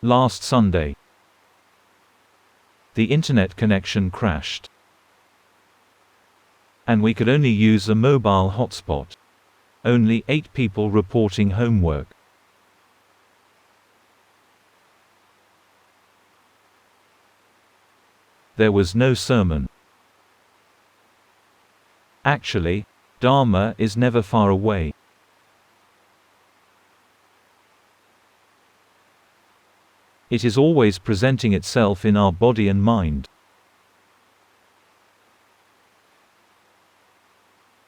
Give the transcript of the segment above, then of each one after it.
Last Sunday. The internet connection crashed, and we could only use a mobile hotspot. Only 8 people reporting homework. There was no sermon. Actually, Dharma is never far away. It is always presenting itself in our body and mind.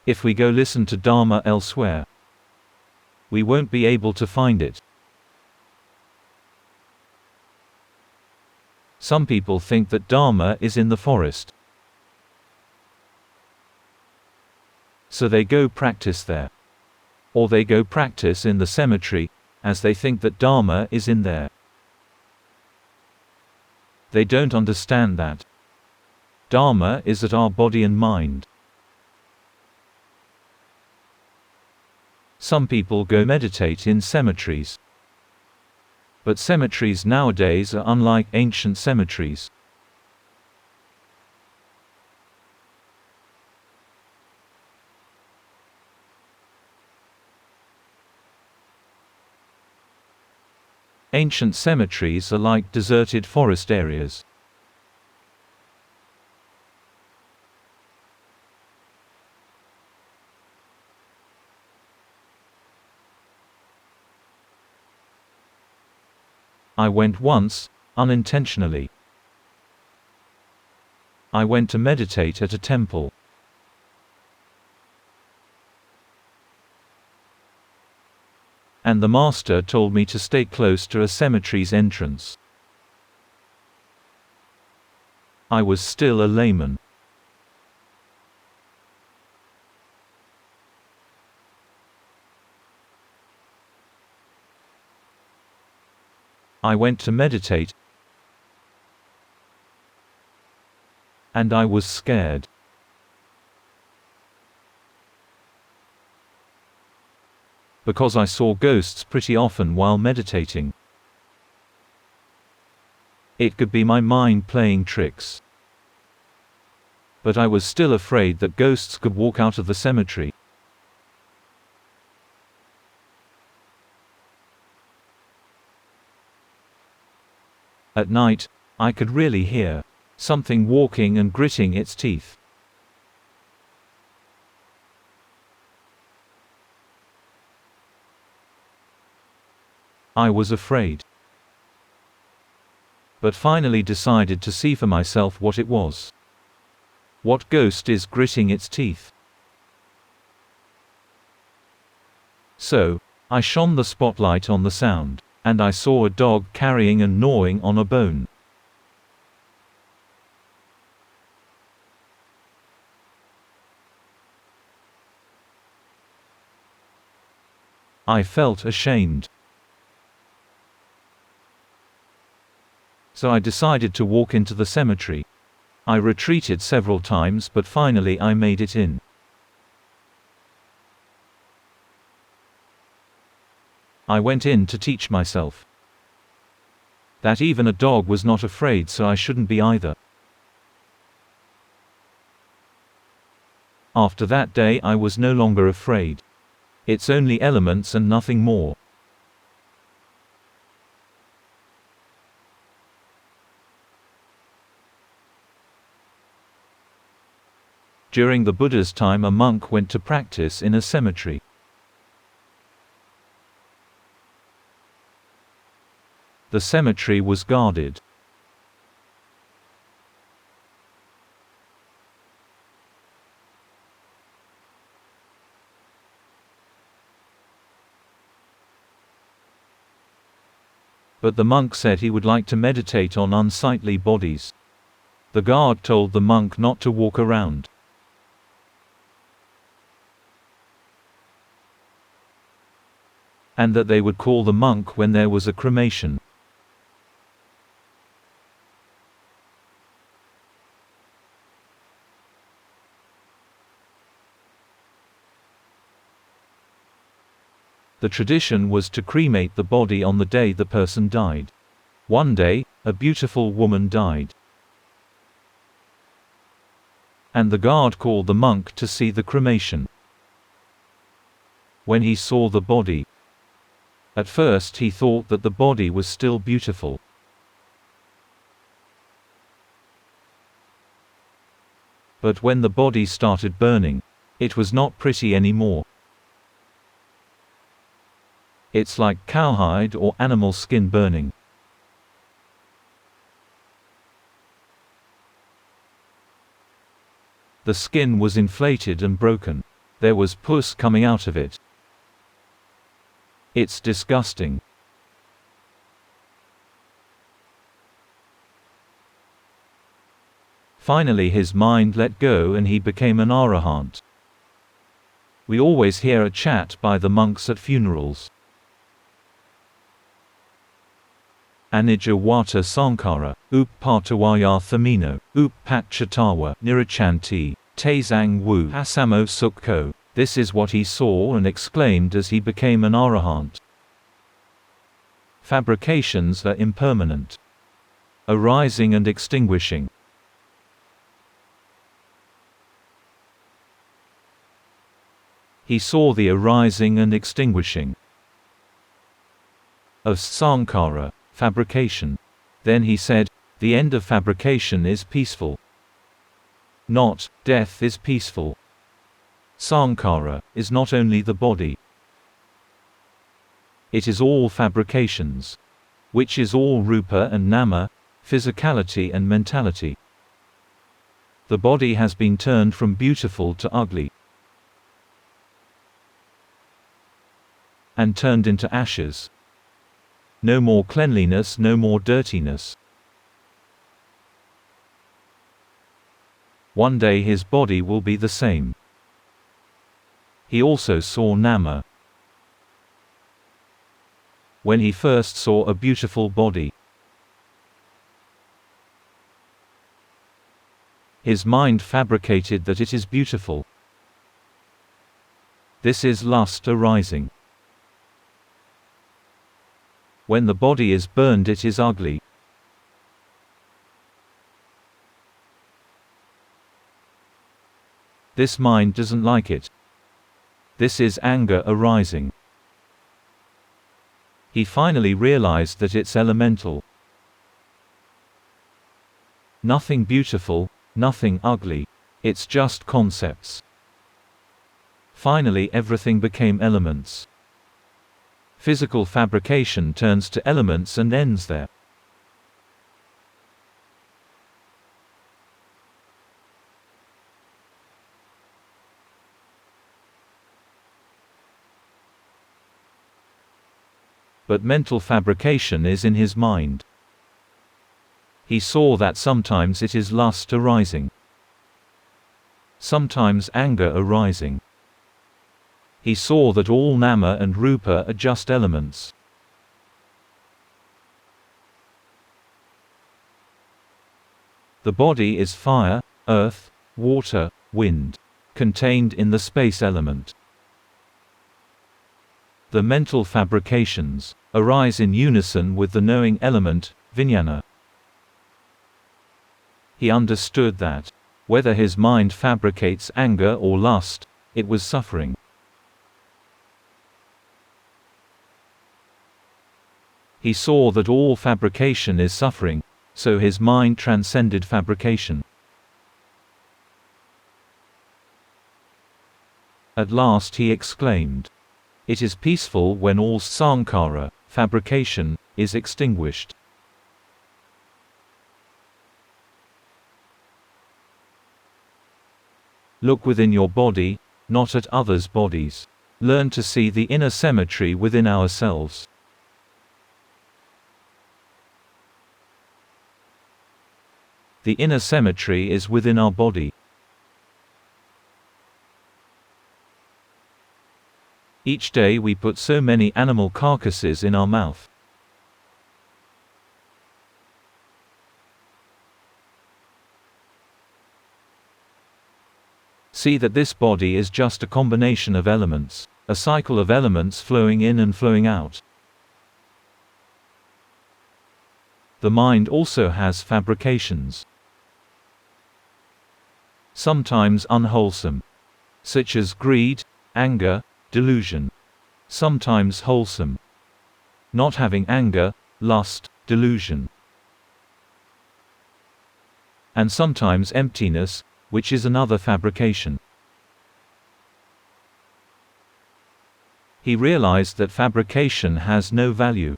If we go listen to Dharma elsewhere, we won't be able to find it. Some people think that Dharma is in the forest, so they go practice there. Or they go practice in the cemetery, as they think that Dharma is in there. They don't understand that Dharma is at our body and mind. Some people go meditate in cemeteries. But cemeteries nowadays are unlike ancient cemeteries. Ancient cemeteries are like deserted forest areas. I went once, unintentionally. I went to meditate at a temple. And the master told me to stay close to a cemetery's entrance. I was still a layman. I went to meditate, and I was scared. Because I saw ghosts pretty often while meditating. It could be my mind playing tricks. But I was still afraid that ghosts could walk out of the cemetery. At night, I could really hear something walking and gritting its teeth. I was afraid, but finally decided to see for myself what it was. What ghost is gritting its teeth? So, I shone the spotlight on the sound, and I saw a dog carrying and gnawing on a bone. I felt ashamed. So I decided to walk into the cemetery. I retreated several times, but finally I made it in. I went in to teach myself that even a dog was not afraid, so I shouldn't be either. After that day I was no longer afraid. It's only elements and nothing more. During the Buddha's time, a monk went to practice in a cemetery. The cemetery was guarded. But the monk said he would like to meditate on unsightly bodies. The guard told the monk not to walk around, and that they would call the monk when there was a cremation. The tradition was to cremate the body on the day the person died. One day, a beautiful woman died. And the guard called the monk to see the cremation. When he saw the body, at first he thought that the body was still beautiful. But when the body started burning, it was not pretty anymore. It's like cowhide or animal skin burning. The skin was inflated and broken. There was pus coming out of it. It's disgusting. Finally his mind let go and he became an arahant. We always hear a chat by the monks at funerals. Anija wata sankara, up patawaya thamino, up patchatawa nirachanti, tezang wu hasamo sukko. This is what he saw and exclaimed as he became an arahant. Fabrications are impermanent, arising and extinguishing. He saw the arising and extinguishing of sankara, fabrication. Then he said, the end of fabrication is peaceful. Not, death is peaceful. Sankara is not only the body. It is all fabrications. Which is all rupa and nama, physicality and mentality. The body has been turned from beautiful to ugly. And turned into ashes. No more cleanliness, no more dirtiness. One day his body will be the same. He also saw nama. When he first saw a beautiful body, his mind fabricated that it is beautiful. This is lust arising. When the body is burned, it is ugly. This mind doesn't like it. This is anger arising. He finally realized that it's elemental. Nothing beautiful, nothing ugly. It's just concepts. Finally everything became elements. Physical fabrication turns to elements and ends there. But mental fabrication is in his mind. He saw that sometimes it is lust arising, sometimes anger arising. He saw that all nama and rupa are just elements. The body is fire, earth, water, wind, contained in the space element. The mental fabrications arise in unison with the knowing element, vijnana. He understood that, whether his mind fabricates anger or lust, it was suffering. He saw that all fabrication is suffering, so his mind transcended fabrication. At last he exclaimed, "It is peaceful when all sankara, fabrication, is extinguished." Look within your body, not at others' bodies. Learn to see the inner symmetry within ourselves. The inner symmetry is within our body. Each day we put so many animal carcasses in our mouth. See that this body is just a combination of elements, a cycle of elements flowing in and flowing out. The mind also has fabrications. Sometimes unwholesome, such as greed, anger, delusion. Sometimes wholesome, not having anger, lust, delusion. And sometimes emptiness, which is another fabrication. He realized that fabrication has no value.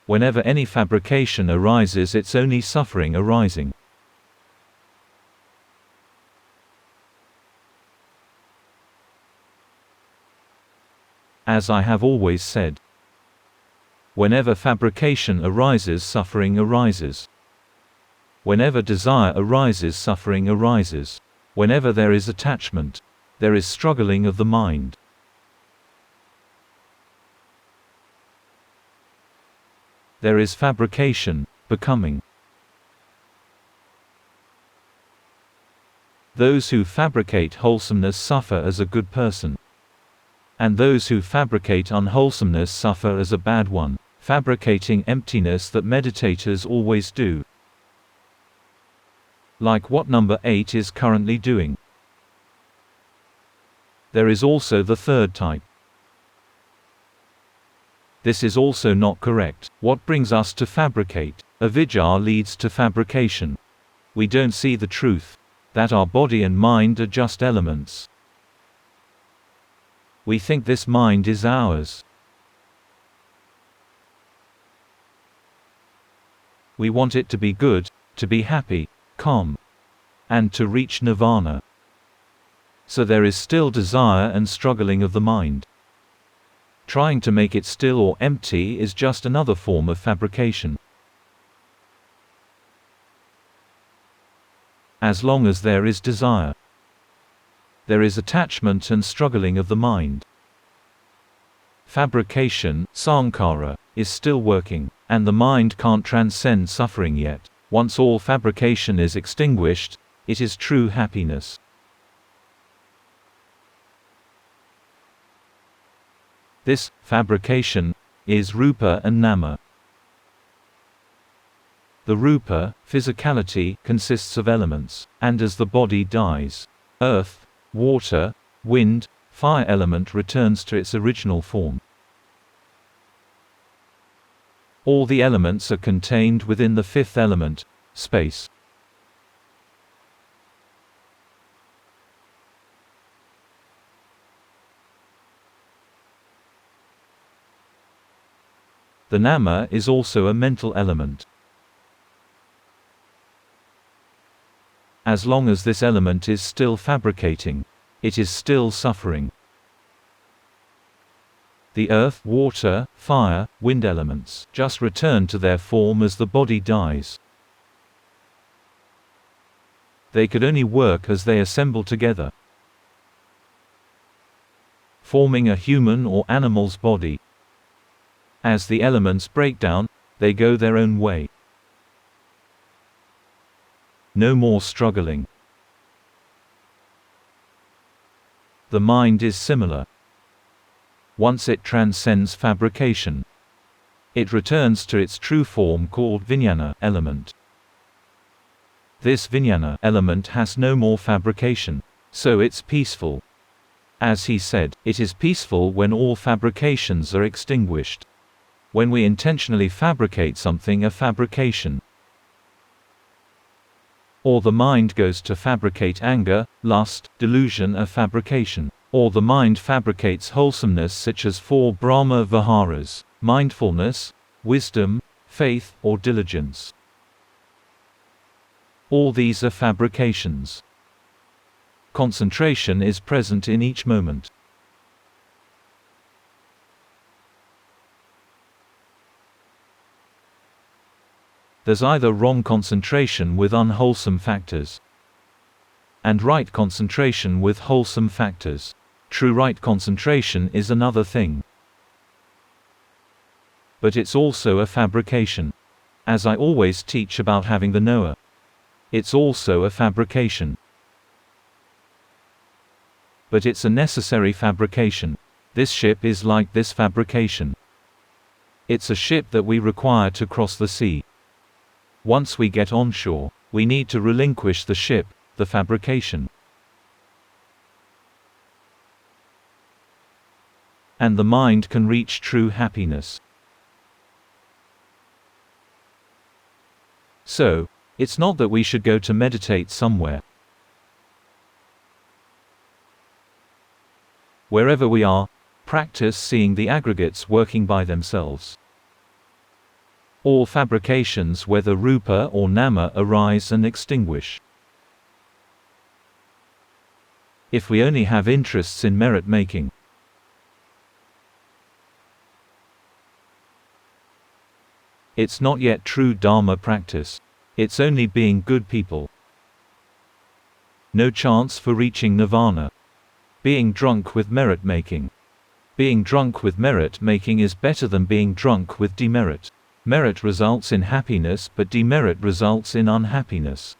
Whenever any fabrication arises, it's only suffering arising. As I have always said, whenever fabrication arises, suffering arises. Whenever desire arises, suffering arises. Whenever there is attachment, there is struggling of the mind. There is fabrication, becoming. Those who fabricate wholesomeness suffer as a good person. And those who fabricate unwholesomeness suffer as a bad one, fabricating emptiness that meditators always do. Like what number 8 is currently doing. There is also the third type. This is also not correct. What brings us to fabricate? Avidya leads to fabrication. We don't see the truth, that our body and mind are just elements. We think this mind is ours. We want it to be good, to be happy, calm, and to reach nirvana. So there is still desire and struggling of the mind. Trying to make it still or empty is just another form of fabrication. As long as there is desire, there is attachment and struggling of the mind. Fabrication, sankhara, is still working, and the mind can't transcend suffering yet. Once all fabrication is extinguished, it is true happiness. This fabrication is rupa and nama. The rupa, physicality, consists of elements, and as the body dies, earth, water, wind, fire element returns to its original form. All the elements are contained within the fifth element, space. The nama is also a mental element. As long as this element is still fabricating, it is still suffering. The earth, water, fire, wind elements just return to their form as the body dies. They could only work as they assemble together, forming a human or animal's body. As the elements break down, they go their own way. No more struggling. The mind is similar. Once it transcends fabrication, it returns to its true form called vijnana element. This vijnana element has no more fabrication, so it's peaceful. As he said, it is peaceful when all fabrications are extinguished. When we intentionally fabricate something, a fabrication, or the mind goes to fabricate anger, lust, delusion, a fabrication, or the mind fabricates wholesomeness such as 4 Brahma Viharas, mindfulness, wisdom, faith, or diligence. All these are fabrications. Concentration is present in each moment. There's either wrong concentration with unwholesome factors, and right concentration with wholesome factors. True right concentration is another thing, but it's also a fabrication. As I always teach about having the knower, it's also a fabrication, but it's a necessary fabrication. This ship is like this fabrication. It's a ship that we require to cross the sea. Once we get onshore, we need to relinquish the ship, the fabrication. And the mind can reach true happiness. So, it's not that we should go to meditate somewhere. Wherever we are, practice seeing the aggregates working by themselves. All fabrications, whether rupa or nama, arise and extinguish. If we only have interests in merit making, it's not yet true Dharma practice. It's only being good people. No chance for reaching nirvana. Being drunk with merit making. Being drunk with merit making is better than being drunk with demerit. Merit results in happiness, but demerit results in unhappiness.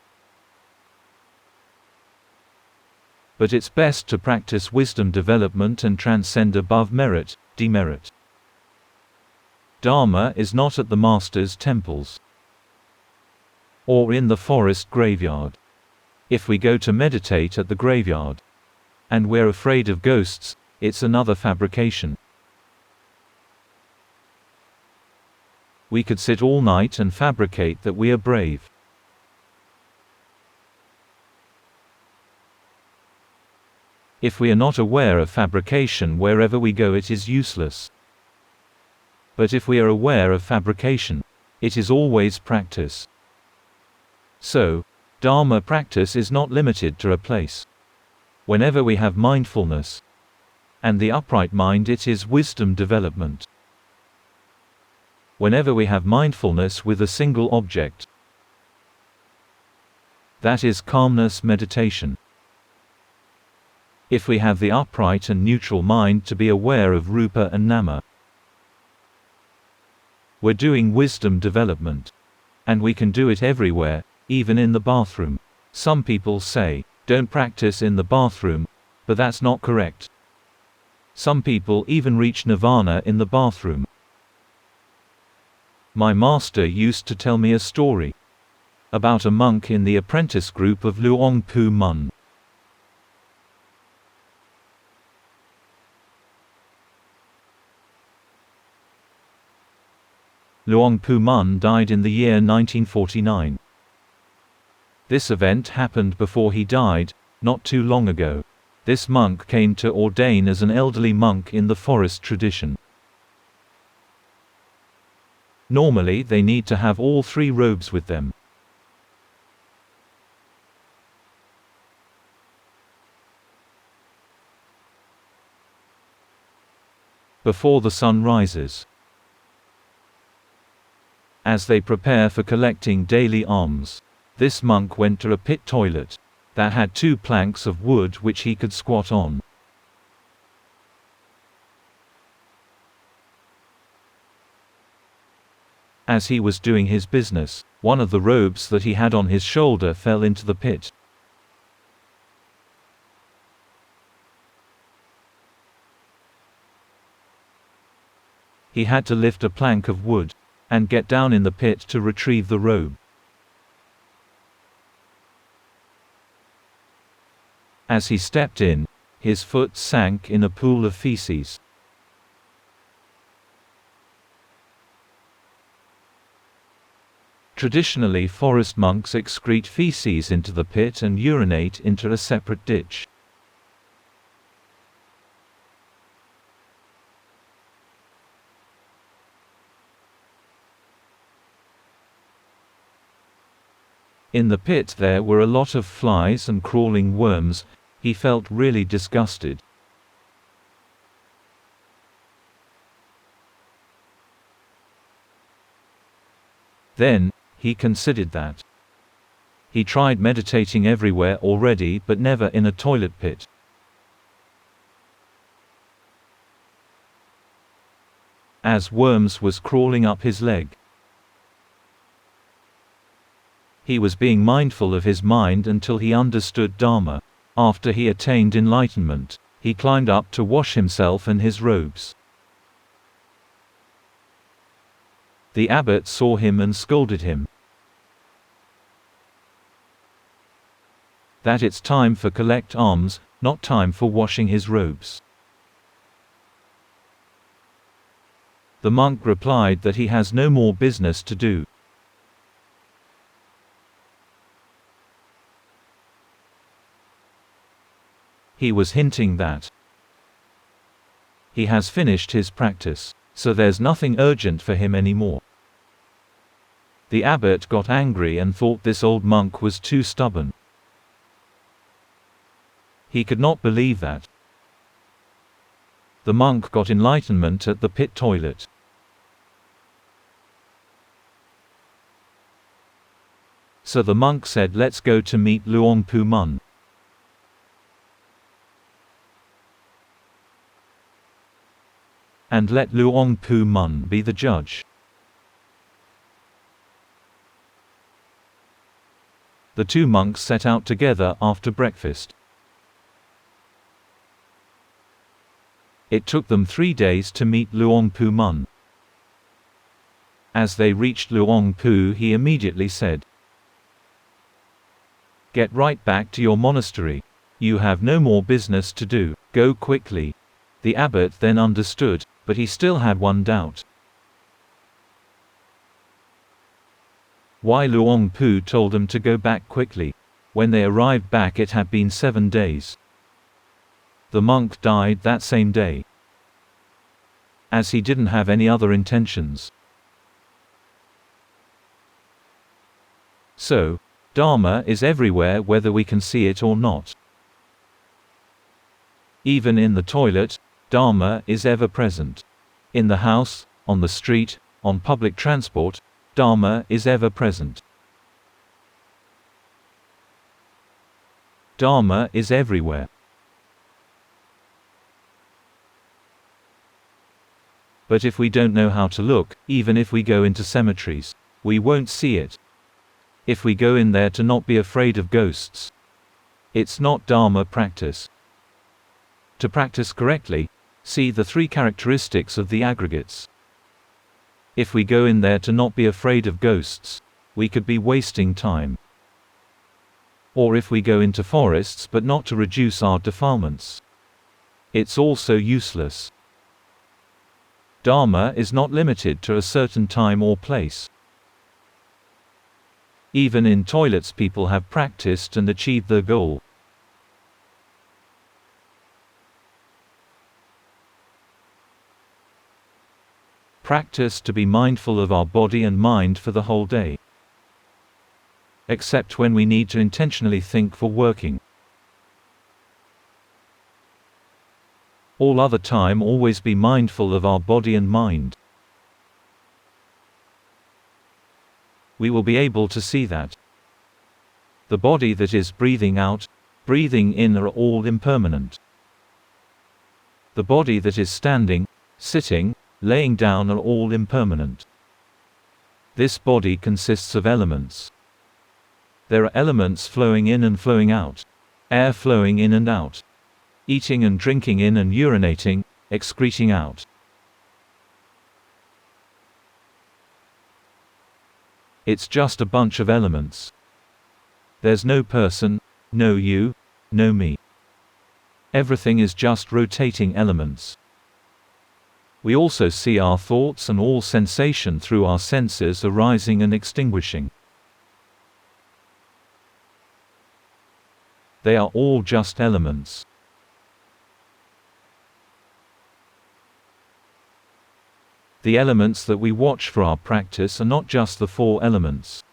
But it's best to practice wisdom development and transcend above merit, demerit. Dharma is not at the master's temples or in the forest graveyard. If we go to meditate at the graveyard and we're afraid of ghosts, it's another fabrication. We could sit all night and fabricate that we are brave. If we are not aware of fabrication wherever we go, it is useless. But if we are aware of fabrication, it is always practice. So, Dharma practice is not limited to a place. Whenever we have mindfulness and the upright mind, it is wisdom development. Whenever we have mindfulness with a single object, that is calmness meditation. If we have the upright and neutral mind to be aware of rupa and nama, we're doing wisdom development. And we can do it everywhere, even in the bathroom. Some people say, don't practice in the bathroom, but that's not correct. Some people even reach nirvana in the bathroom. My master used to tell me a story about a monk in the apprentice group of Luang Pu Mun. Luang Pu Mun died in the year 1949. This event happened before he died, not too long ago. This monk came to ordain as an elderly monk in the forest tradition. Normally they need to have all 3 robes with them. Before the sun rises. As they prepare for collecting daily alms, this monk went to a pit toilet that had 2 planks of wood which he could squat on. As he was doing his business, one of the robes that he had on his shoulder fell into the pit. He had to lift a plank of wood and get down in the pit to retrieve the robe. As he stepped in, his foot sank in a pool of feces. Traditionally, forest monks excrete feces into the pit and urinate into a separate ditch. In the pit there were a lot of flies and crawling worms. He felt really disgusted. Then, he considered that he tried meditating everywhere already but never in a toilet pit. As worms was crawling up his leg. He was being mindful of his mind until he understood Dharma. After he attained enlightenment, he climbed up to wash himself and his robes. The abbot saw him and scolded him. That it's time for collect alms, not time for washing his robes. The monk replied that he has no more business to do. He was hinting that he has finished his practice, so there's nothing urgent for him anymore. The abbot got angry and thought this old monk was too stubborn. He could not believe that. The monk got enlightenment at the pit toilet. So the monk said, let's go to meet Luang Pu Mun. And let Luang Pu Mun be the judge. The two monks set out together after breakfast. It took them 3 days to meet Luang Pu Mun. As they reached Luang Pu, he immediately said, "Get right back to your monastery. You have no more business to do. Go quickly." The abbot then understood, but he still had one doubt. Why Luang Pu told them to go back quickly? When they arrived back, it had been 7 days. The monk died that same day, as he didn't have any other intentions. So, Dharma is everywhere whether we can see it or not. Even in the toilet, Dharma is ever present. In the house, on the street, on public transport, Dharma is ever present. Dharma is everywhere. But if we don't know how to look, even if we go into cemeteries, we won't see it. If we go in there to not be afraid of ghosts, it's not Dharma practice. To practice correctly, see the 3 characteristics of the aggregates. If we go in there to not be afraid of ghosts, we could be wasting time. Or if we go into forests but not to reduce our defilements, it's also useless. Dharma is not limited to a certain time or place. Even in toilets, people have practiced and achieved their goal. Practice to be mindful of our body and mind for the whole day, except when we need to intentionally think for working. All other time, always be mindful of our body and mind. We will be able to see that the body that is breathing out, breathing in are all impermanent. The body that is standing, sitting, laying down are all impermanent. This body consists of elements. There are elements flowing in and flowing out, air flowing in and out, eating and drinking in and urinating, excreting out. It's just a bunch of elements. There's no person, no you, no me. Everything is just rotating elements. We also see our thoughts and all sensation through our senses arising and extinguishing. They are all just elements. The elements that we watch for our practice are not just the 4 elements,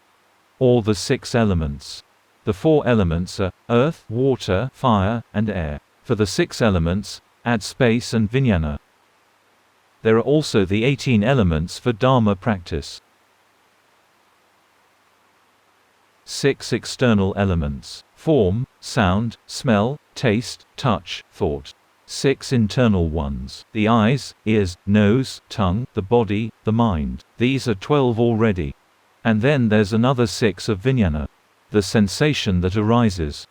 or the 6 elements. The 4 elements are earth, water, fire, and air. For the 6 elements, add space and vijnana. There are also the 18 elements for Dharma practice. 6 external elements: form, sound, smell, taste, touch, thought. 6 internal ones: the eyes, ears, nose, tongue, the body, the mind. These are 12 already. And then there's another 6 of vijnana, the sensation that arises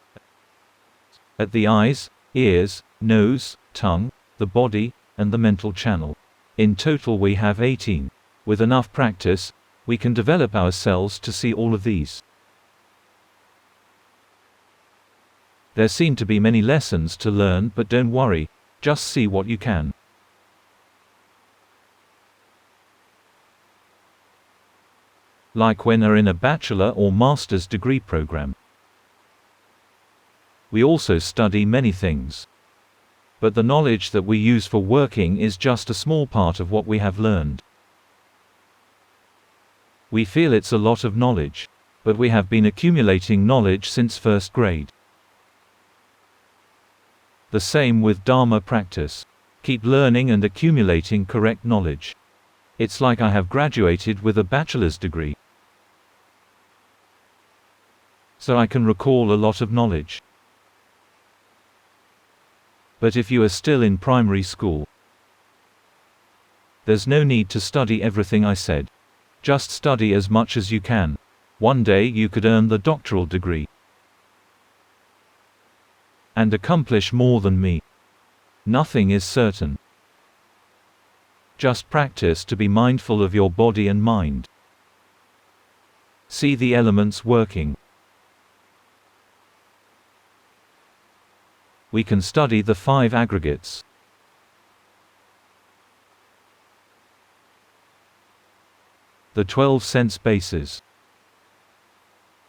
at the eyes, ears, nose, tongue, the body, and the mental channel. In total we have 18. With enough practice, we can develop ourselves to see all of these. There seem to be many lessons to learn, but don't worry, just see what you can. Like when are in a bachelor or master's degree program. We also study many things. But the knowledge that we use for working is just a small part of what we have learned. We feel it's a lot of knowledge, but we have been accumulating knowledge since first grade. The same with Dharma practice. Keep learning and accumulating correct knowledge. It's like I have graduated with a bachelor's degree, so I can recall a lot of knowledge. But if you are still in primary school, there's no need to study everything I said. Just study as much as you can. One day you could earn the doctoral degree and accomplish more than me. Nothing is certain. Just practice to be mindful of your body and mind. See the elements working. We can study the 5 aggregates. The 12 sense bases.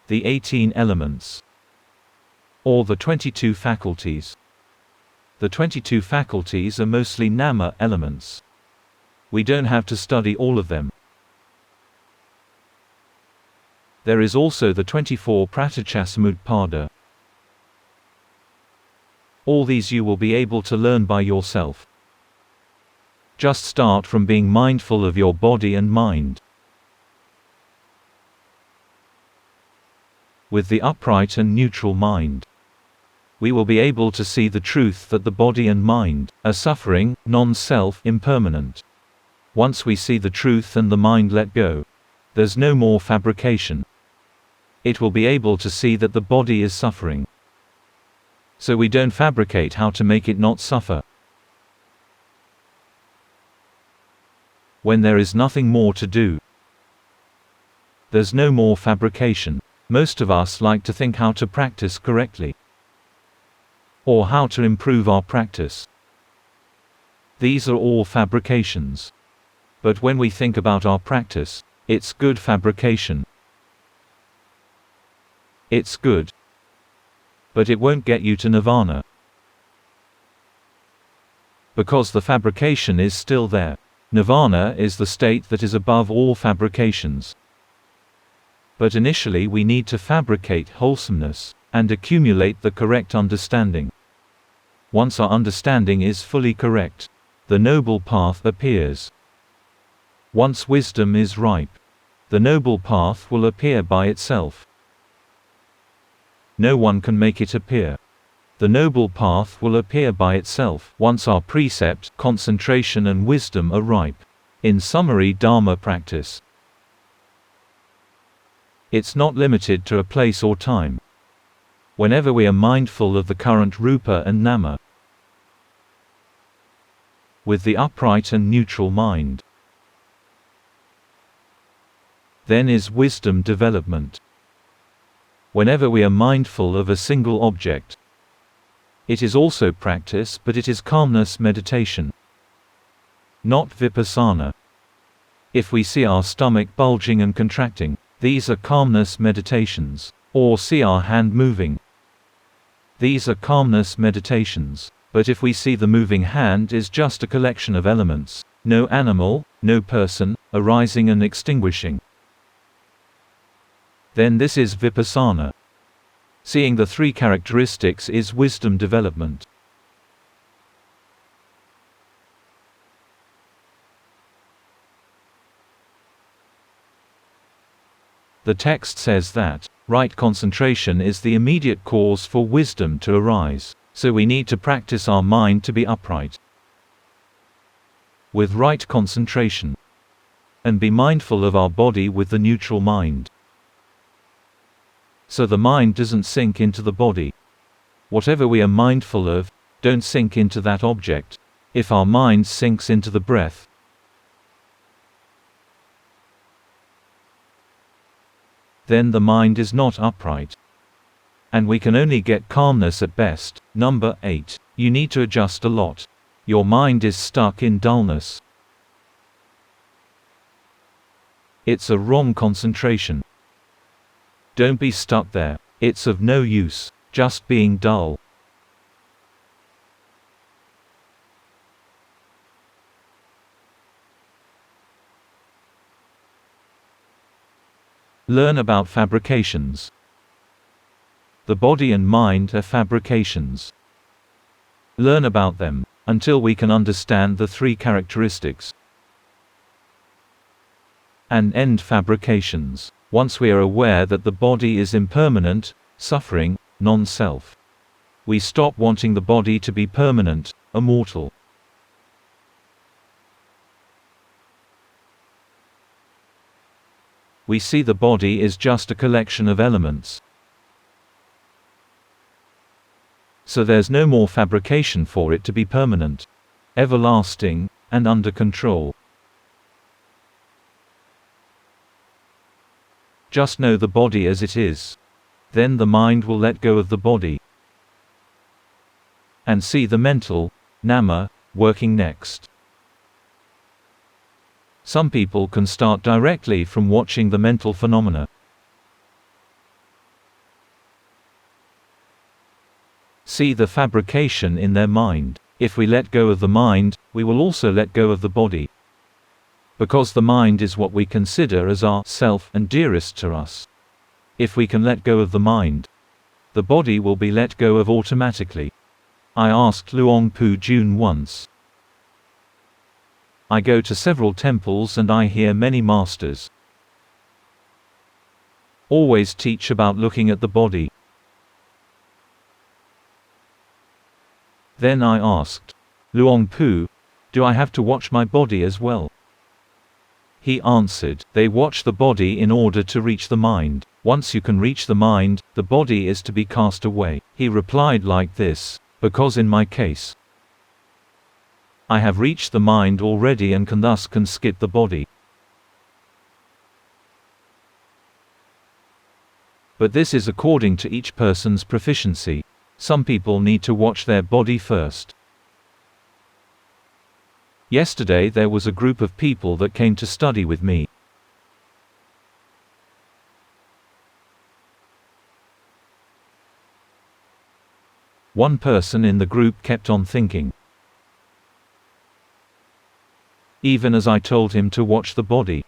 The 18 elements. Or the 22 faculties. The 22 faculties are mostly nama elements. We don't have to study all of them. There is also the 24 pratityasamutpada. All these you will be able to learn by yourself. Just start from being mindful of your body and mind. With the upright and neutral mind, we will be able to see the truth that the body and mind are suffering, non-self, impermanent. Once we see the truth and the mind let go, there's no more fabrication. It will be able to see that the body is suffering, so we don't fabricate how to make it not suffer. When there is nothing more to do, there's no more fabrication. Most of us like to think how to practice correctly, or how to improve our practice. These are all fabrications. But when we think about our practice, it's good fabrication. It's good, but it won't get you to nirvana, because the fabrication is still there. Nirvana is the state that is above all fabrications. But initially we need to fabricate wholesomeness, and accumulate the correct understanding. Once our understanding is fully correct, the noble path appears. Once wisdom is ripe, the noble path will appear by itself. No one can make it appear. The noble path will appear by itself once our precept, concentration and wisdom are ripe. In summary, Dharma practice. It's not limited to a place or time. Whenever we are mindful of the current rupa and nama, with the upright and neutral mind, then is wisdom development. Whenever we are mindful of a single object, it is also practice, but it is calmness meditation, not vipassana. If we see our stomach bulging and contracting, these are calmness meditations. Or see our hand moving, these are calmness meditations. But if we see the moving hand is just a collection of elements, no animal, no person, arising and extinguishing, then this is vipassana. Seeing the 3 characteristics is wisdom development. The text says that right concentration is the immediate cause for wisdom to arise, so we need to practice our mind to be upright with right concentration, and be mindful of our body with the neutral mind, so the mind doesn't sink into the body. Whatever we are mindful of, don't sink into that object. If our mind sinks into the breath, then the mind is not upright. And we can only get calmness at best. Number 8. You need to adjust a lot. Your mind is stuck in dullness. It's a wrong concentration. Don't be stuck there. It's of no use, just being dull. Learn about fabrications. The body and mind are fabrications. Learn about them, until we can understand the three characteristics. And end fabrications. Once we are aware that the body is impermanent, suffering, non-self, we stop wanting the body to be permanent, immortal. We see the body is just a collection of elements. So there's no more fabrication for it to be permanent, everlasting, and under control. Just know the body as it is. Then the mind will let go of the body. And see the mental, nama, working next. Some people can start directly from watching the mental phenomena. See the fabrication in their mind. If we let go of the mind, we will also let go of the body. Because the mind is what we consider as our self and dearest to us. If we can let go of the mind, the body will be let go of automatically. I asked Luang Pu Jun once. I go to several temples and I hear many masters always teach about looking at the body. Then I asked, Luang Pu, do I have to watch my body as well? He answered, they watch the body in order to reach the mind. Once you can reach the mind, the body is to be cast away. He replied like this, because in my case, I have reached the mind already and can skip the body. But this is according to each person's proficiency. Some people need to watch their body first. Yesterday there was a group of people that came to study with me. One person in the group kept on thinking, even as I told him to watch the body.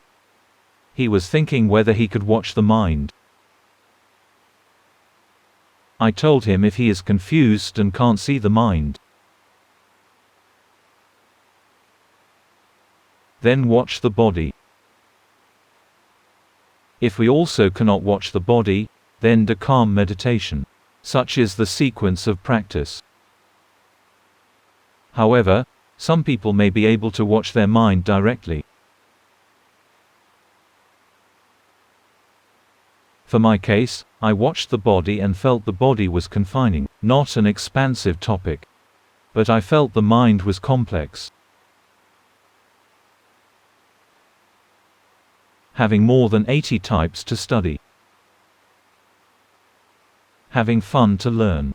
He was thinking whether he could watch the mind. I told him if he is confused and can't see the mind, then watch the body. If we also cannot watch the body, then do calm meditation. Such is the sequence of practice. However, some people may be able to watch their mind directly. For my case, I watched the body and felt the body was confining, not an expansive topic. But I felt the mind was complex. Having more than 80 types to study. Having fun to learn.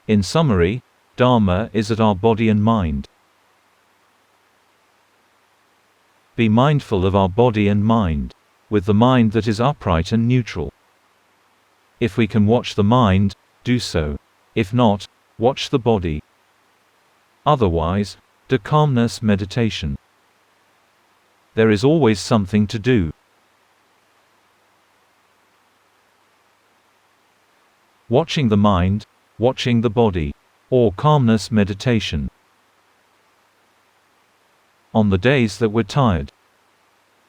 In summary, Dharma is at our body and mind. Be mindful of our body and mind, with the mind that is upright and neutral. If we can watch the mind, do so. If not, watch the body. Otherwise, do calmness meditation. There is always something to do. Watching the mind, watching the body, or calmness meditation. On the days that we're tired,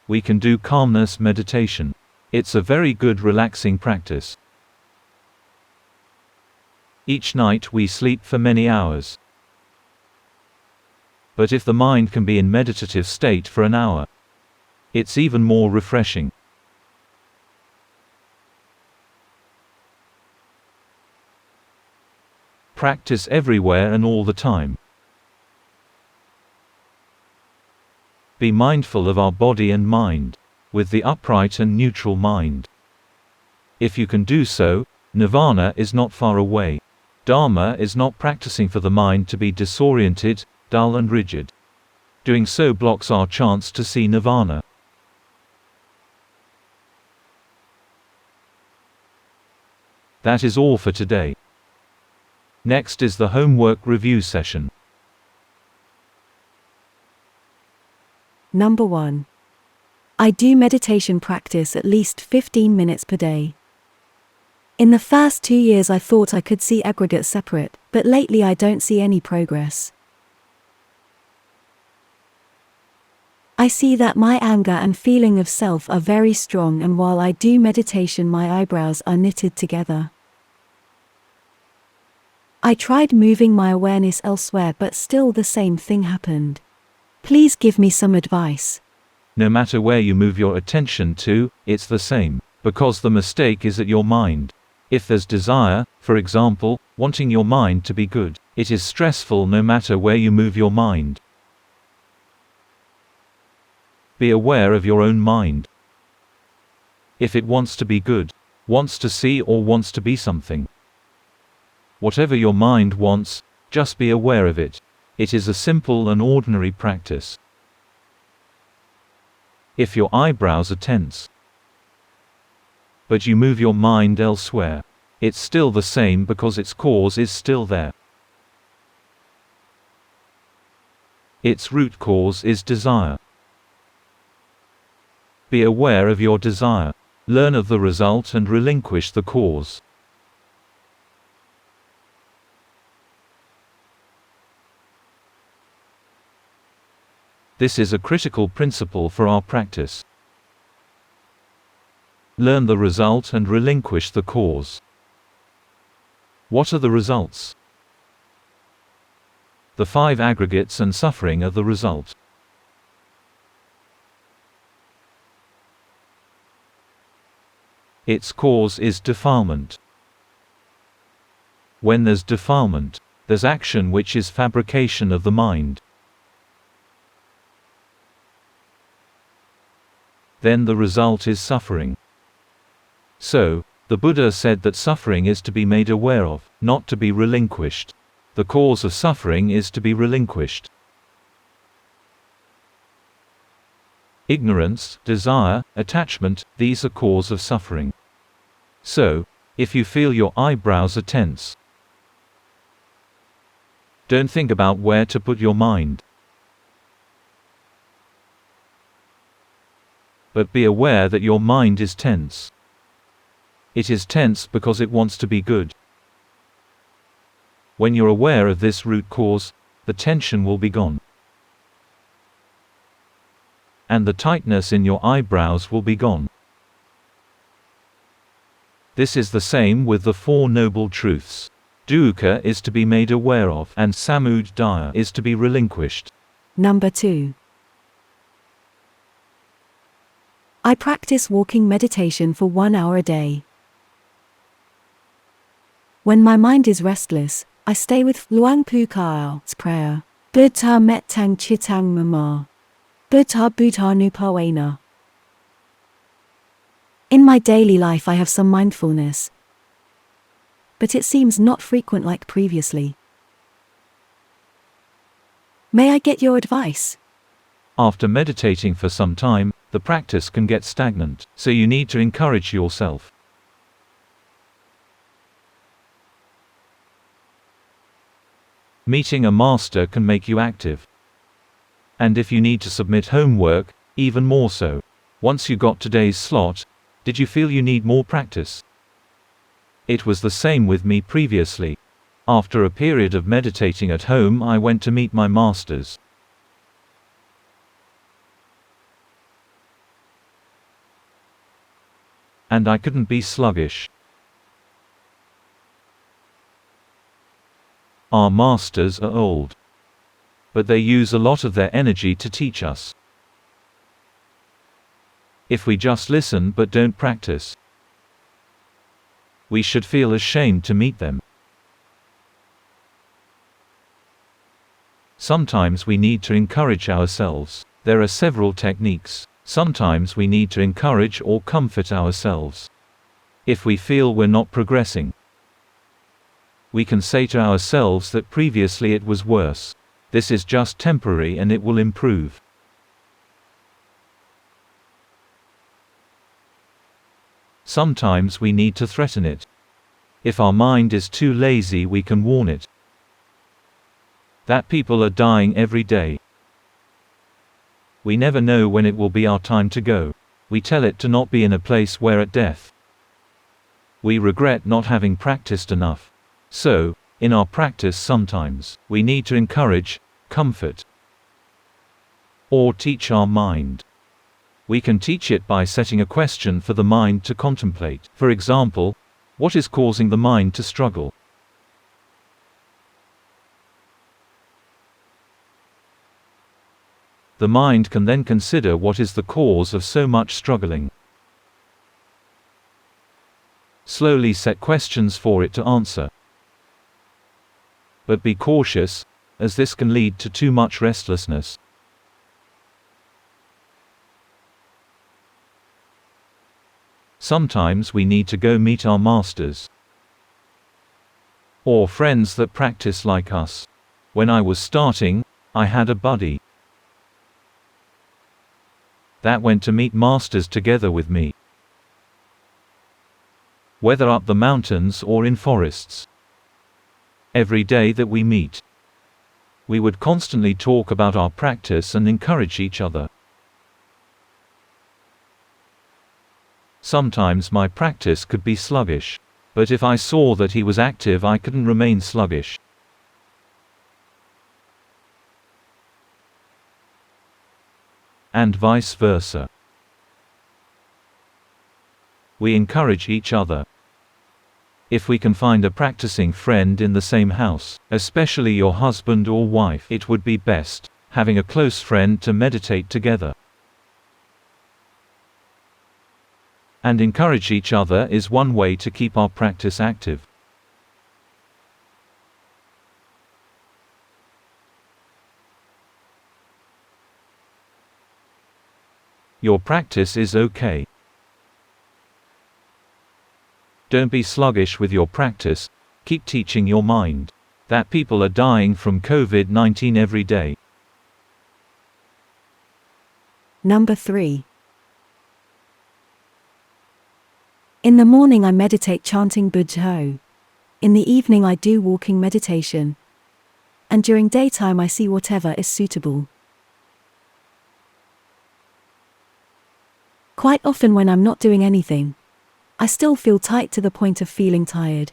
we can do calmness meditation. It's a very good relaxing practice. Each night we sleep for many hours. But if the mind can be in meditative state for an hour, it's even more refreshing. Practice everywhere and all the time. Be mindful of our body and mind, with the upright and neutral mind. If you can do so, nirvana is not far away. Dharma is not practicing for the mind to be disoriented, dull and rigid. Doing so blocks our chance to see nirvana. That is all for today. Next is the homework review session. Number 1. I do meditation practice at least 15 minutes per day. In the first 2 years I thought I could see aggregates separate, but lately I don't see any progress. I see that my anger and feeling of self are very strong, and while I do meditation my eyebrows are knitted together. I tried moving my awareness elsewhere, but still the same thing happened. Please give me some advice. No matter where you move your attention to, it's the same, because the mistake is at your mind. If there's desire, for example, wanting your mind to be good, it is stressful no matter where you move your mind. Be aware of your own mind. If it wants to be good, wants to see or wants to be something. Whatever your mind wants, just be aware of it. It is a simple and ordinary practice. If your eyebrows are tense, but you move your mind elsewhere, it's still the same because its cause is still there. Its root cause is desire. Be aware of your desire. Learn of the result and relinquish the cause. This is a critical principle for our practice. Learn the result and relinquish the cause. What are the results? The 5 aggregates and suffering are the result. Its cause is defilement. When there's defilement, there's action, which is fabrication of the mind. Then the result is suffering. So, the Buddha said that suffering is to be made aware of, not to be relinquished. The cause of suffering is to be relinquished. Ignorance, desire, attachment, these are cause of suffering. So, if you feel your eyebrows are tense, don't think about where to put your mind, but be aware that your mind is tense. It is tense because it wants to be good. When you're aware of this root cause, the tension will be gone. And the tightness in your eyebrows will be gone. This is the same with the 4 Noble Truths. Dukkha is to be made aware of, and samudaya is to be relinquished. Number 2. I practice walking meditation for 1 hour a day. When my mind is restless, I stay with Luang Pu Kao's prayer. Buddha Mettang Chitang Mama. Buddha Buddha Nupawena. In my daily life I have some mindfulness, but it seems not frequent like previously. May I get your advice? After meditating for some time, the practice can get stagnant, so you need to encourage yourself. Meeting a master can make you active. And if you need to submit homework, even more so. Once you got today's slot, did you feel you need more practice? It was the same with me previously. After a period of meditating at home, I went to meet my masters. And I couldn't be sluggish. Our masters are old, but they use a lot of their energy to teach us. If we just listen but don't practice, we should feel ashamed to meet them. Sometimes we need to encourage ourselves. There are several techniques. Sometimes we need to encourage or comfort ourselves. If we feel we're not progressing, we can say to ourselves that previously it was worse. This is just temporary and it will improve. Sometimes we need to threaten it. If our mind is too lazy, we can warn it that people are dying every day. We never know when it will be our time to go. We tell it to not be in a place where at death. We regret not having practiced enough. So, in our practice sometimes, we need to encourage, comfort, or teach our mind. We can teach it by setting a question for the mind to contemplate. For example, what is causing the mind to struggle? The mind can then consider what is the cause of so much struggling. Slowly set questions for it to answer. But be cautious, as this can lead to too much restlessness. Sometimes we need to go meet our masters or friends that practice like us. When I was starting, I had a buddy that went to meet masters together with me, whether up the mountains or in forests. Every day that we meet, we would constantly talk about our practice and encourage each other. Sometimes my practice could be sluggish, but if I saw that he was active, I couldn't remain sluggish. And vice versa. We encourage each other. If we can find a practicing friend in the same house, especially your husband or wife, it would be best, having a close friend to meditate together. And encourage each other is one way to keep our practice active. Your practice is okay. Don't be sluggish with your practice, keep teaching your mind that people are dying from COVID-19 every day. Number 3. In the morning I meditate chanting Bujho. In the evening I do walking meditation. And during daytime I see whatever is suitable. Quite often when I'm not doing anything, I still feel tight to the point of feeling tired.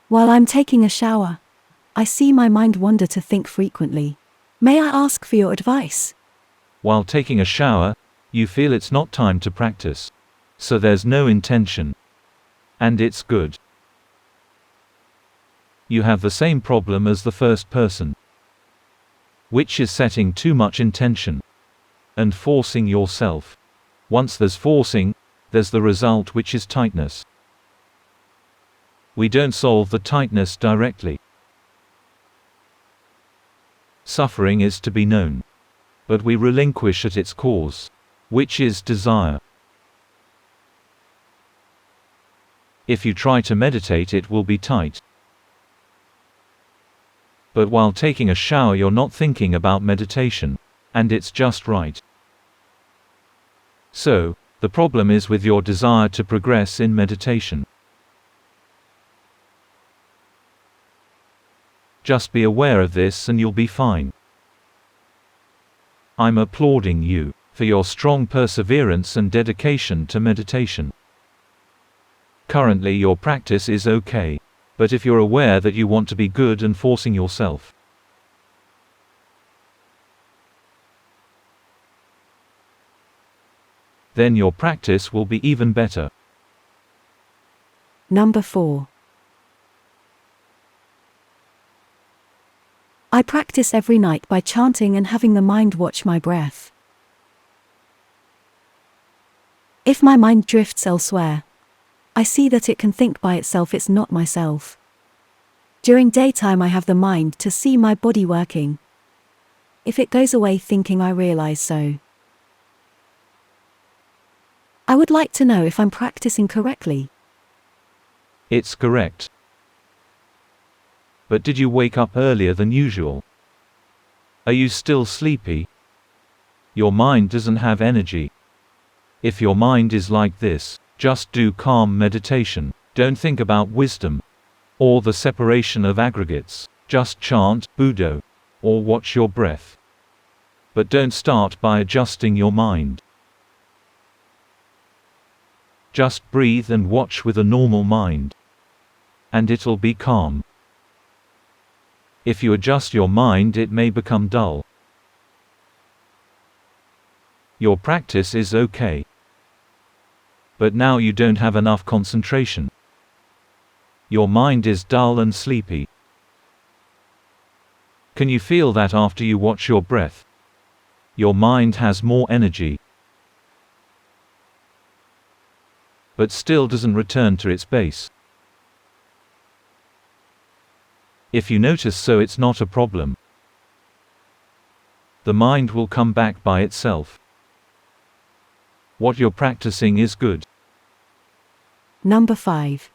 While I'm taking a shower, I see my mind wander to think frequently. May I ask for your advice? While taking a shower, you feel it's not time to practice. So there's no intention. And it's good. You have the same problem as the first person, which is setting too much intention and forcing yourself. Once there's forcing, there's the result, which is tightness. We don't solve the tightness directly. Suffering is to be known, but we relinquish at its cause, which is desire. If you try to meditate, it will be tight. But while taking a shower, you're not thinking about meditation, and it's just right. So, the problem is with your desire to progress in meditation. Just be aware of this and you'll be fine. I'm applauding you for your strong perseverance and dedication to meditation. Currently your practice is okay, but if you're aware that you want to be good and forcing yourself, then your practice will be even better. Number 4. I practice every night by chanting and having the mind watch my breath. If my mind drifts elsewhere, I see that it can think by itself, it's not myself. During daytime I have the mind to see my body working. If it goes away thinking I realize so. I would like to know if I'm practicing correctly. It's correct. But did you wake up earlier than usual? Are you still sleepy? Your mind doesn't have energy. If your mind is like this, just do calm meditation. Don't think about wisdom or the separation of aggregates. Just chant Buddha or watch your breath. But don't start by adjusting your mind. Just breathe and watch with a normal mind. And it'll be calm. If you adjust your mind, it may become dull. Your practice is okay. But now you don't have enough concentration. Your mind is dull and sleepy. Can you feel that after you watch your breath? Your mind has more energy, but still doesn't return to its base. If you notice so, it's not a problem. The mind will come back by itself. What you're practicing is good. Number 5.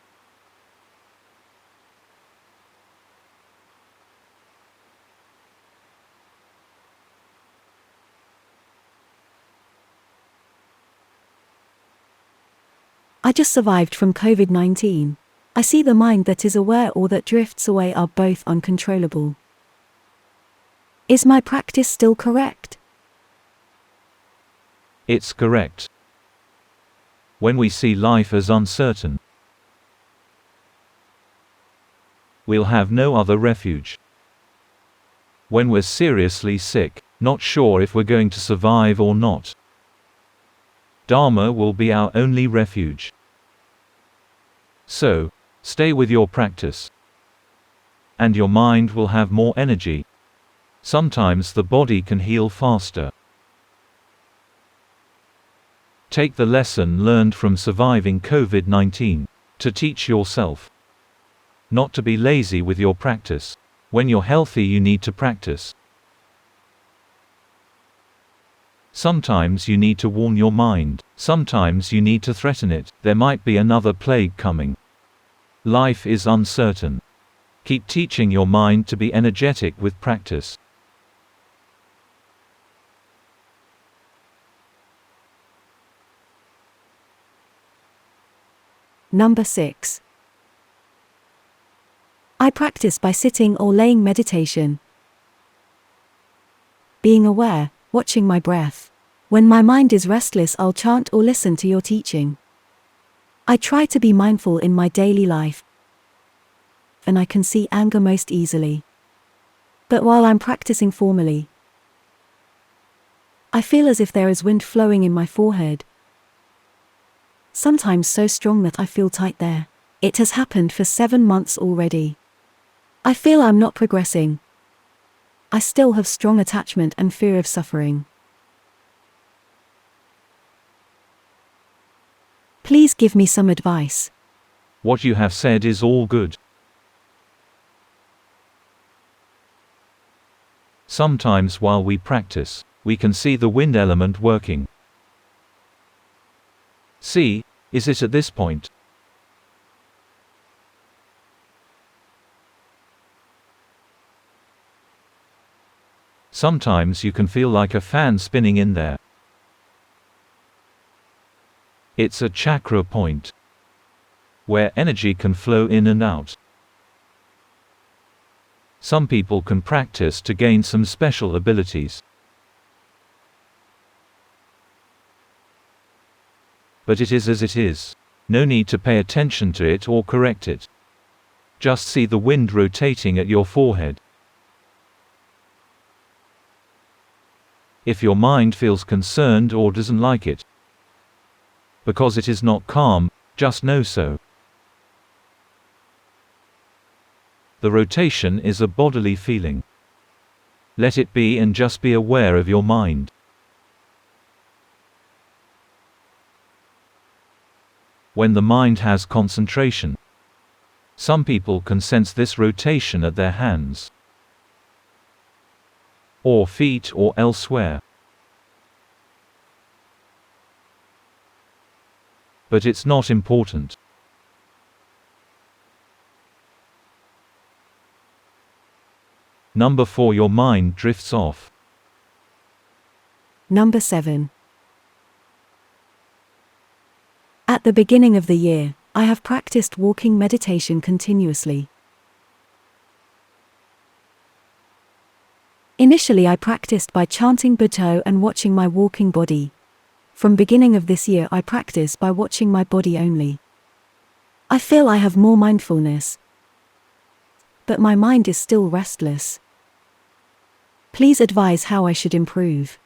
I just survived from COVID-19. I see the mind that is aware or that drifts away are both uncontrollable. Is my practice still correct? It's correct. When we see life as uncertain, we'll have no other refuge. When we're seriously sick, not sure if we're going to survive or not, Dharma will be our only refuge. So, stay with your practice. And your mind will have more energy. Sometimes the body can heal faster. Take the lesson learned from surviving COVID-19 to teach yourself. Not to be lazy with your practice. When you're healthy, you need to practice. Sometimes you need to warn your mind. Sometimes you need to threaten it. There might be another plague coming. Life is uncertain. Keep teaching your mind to be energetic with practice. Number 6. I practice by sitting or laying meditation. Being aware, watching my breath. When my mind is restless, I'll chant or listen to your teaching. I try to be mindful in my daily life, and I can see anger most easily. But while I'm practicing formally, I feel as if there is wind flowing in my forehead. Sometimes so strong that I feel tight there. It has happened for 7 months already. I feel I'm not progressing. I still have strong attachment and fear of suffering. Please give me some advice. What you have said is all good. Sometimes while we practice, we can see the wind element working. See, is it at this point? Sometimes you can feel like a fan spinning in there. It's a chakra point, where energy can flow in and out. Some people can practice to gain some special abilities. But it is as it is. No need to pay attention to it or correct it. Just see the wind rotating at your forehead. If your mind feels concerned or doesn't like it, because it is not calm, just know so. The rotation is a bodily feeling. Let it be and just be aware of your mind. When the mind has concentration, Some people can sense this rotation at their hands or feet or elsewhere. But it's not important. Number 4. Your mind drifts off. Number 7. At the beginning of the year, I have practiced walking meditation continuously. Initially I practiced by chanting Buddha and watching my walking body. From beginning of this year I practice by watching my body only. I feel I have more mindfulness. But my mind is still restless. Please advise how I should improve.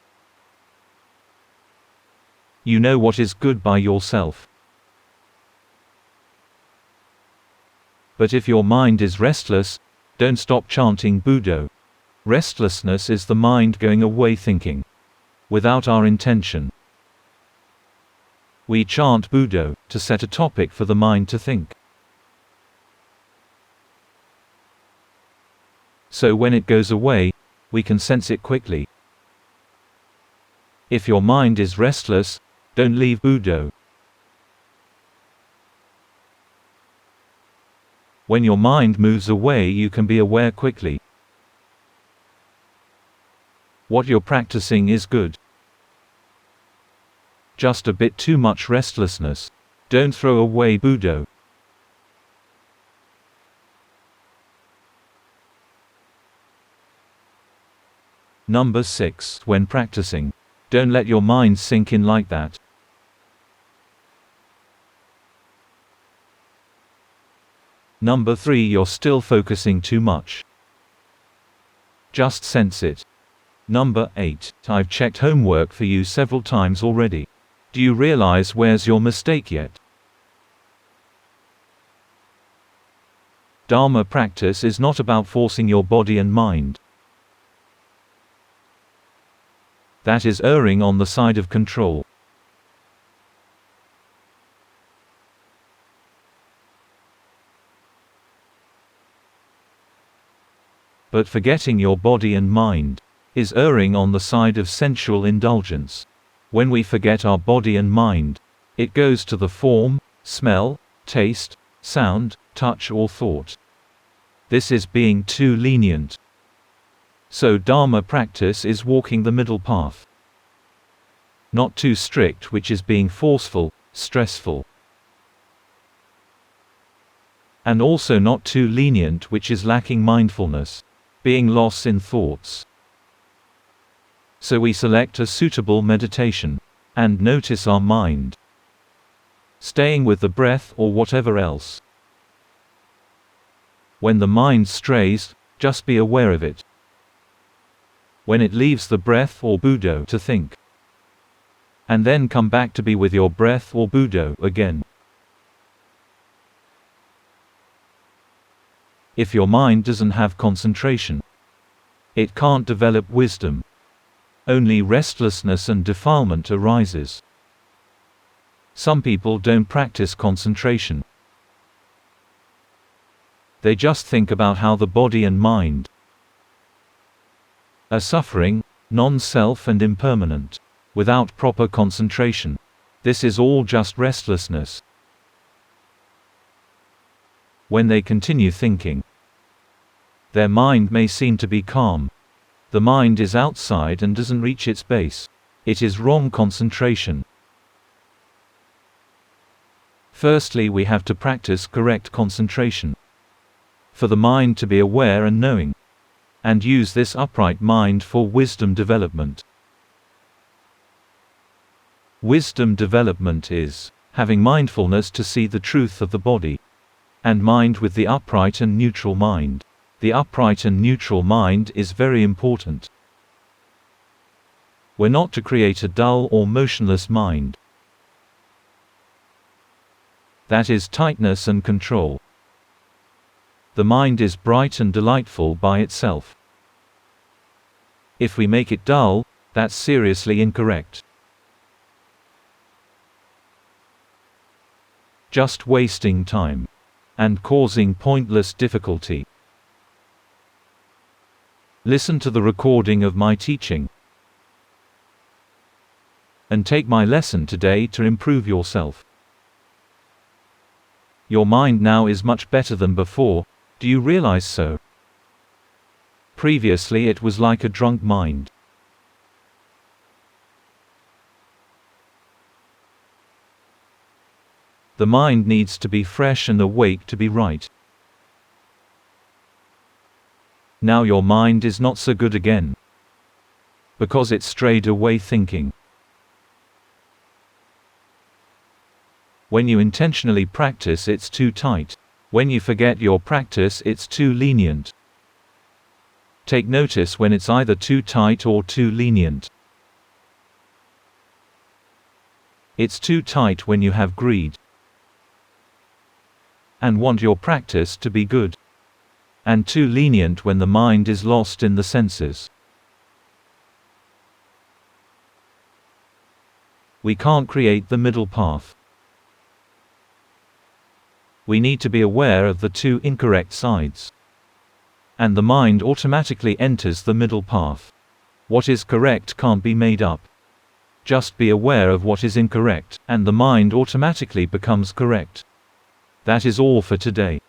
You know what is good by yourself. But if your mind is restless, don't stop chanting Buddha. Restlessness is the mind going away thinking, without our intention. We chant Buddha to set a topic for the mind to think. So when it goes away, we can sense it quickly. If your mind is restless, don't leave Buddha. When your mind moves away, you can be aware quickly. What you're practicing is good. Just a bit too much restlessness. Don't throw away Buddha. Number 6. When practicing, don't let your mind sink in like that. Number 3. You're still focusing too much. Just sense it. Number 8. I've checked homework for you several times already. Do you realize where's your mistake yet? Dharma practice is not about forcing your body and mind. That is erring on the side of control. But forgetting your body and mind is erring on the side of sensual indulgence. When we forget our body and mind, it goes to the form, smell, taste, sound, touch or thought. This is being too lenient. So Dharma practice is walking the middle path. Not too strict, which is being forceful, stressful. And also not too lenient, which is lacking mindfulness, being lost in thoughts. So we select a suitable meditation, and notice our mind, staying with the breath or whatever else. When the mind strays, just be aware of it. When it leaves the breath or Buddha to think, and then come back to be with your breath or Buddha again. If your mind doesn't have concentration, it can't develop wisdom. Only restlessness and defilement arises. Some people don't practice concentration. They just think about how the body and mind are suffering, non-self and impermanent, without proper concentration. This is all just restlessness. When they continue thinking, their mind may seem to be calm. The mind is outside and doesn't reach its base. It is wrong concentration. Firstly, we have to practice correct concentration. For the mind to be aware and knowing, and use this upright mind for wisdom development. Wisdom development is having mindfulness to see the truth of the body and mind with the upright and neutral mind. The upright and neutral mind is very important. We're not to create a dull or motionless mind. That is tightness and control. The mind is bright and delightful by itself. If we make it dull, that's seriously incorrect. Just wasting time. and causing pointless difficulty. Listen to the recording of my teaching and take my lesson today to improve yourself. Your mind now is much better than before. Do you realize so? Previously it was like a drunk mind. The mind needs to be fresh and awake to be right. Now your mind is not so good again, because it strayed away thinking. When you intentionally practice, it's too tight. When you forget your practice, it's too lenient. Take notice when it's either too tight or too lenient. It's too tight when you have greed and want your practice to be good, and too lenient when the mind is lost in the senses. We can't create the middle path. We need to be aware of the two incorrect sides, and the mind automatically enters the middle path. What is correct can't be made up. Just be aware of what is incorrect, and the mind automatically becomes correct. That is all for today.